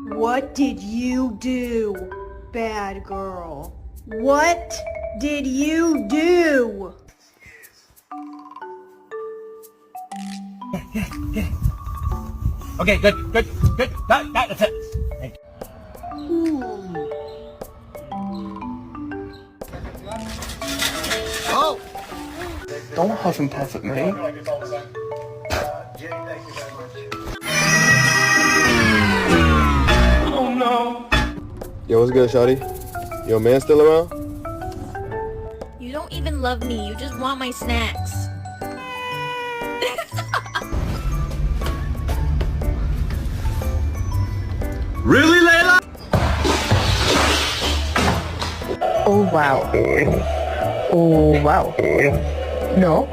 What did you do, bad girl? What did you do? Okay, good. That's it. Thank you. Oh! Don't huff and puff at me. Oh no! Yo, what's good, shawty? Yo, man still around? You don't even love me, you just want my snacks. Really, Layla? Oh wow. Oh wow. No.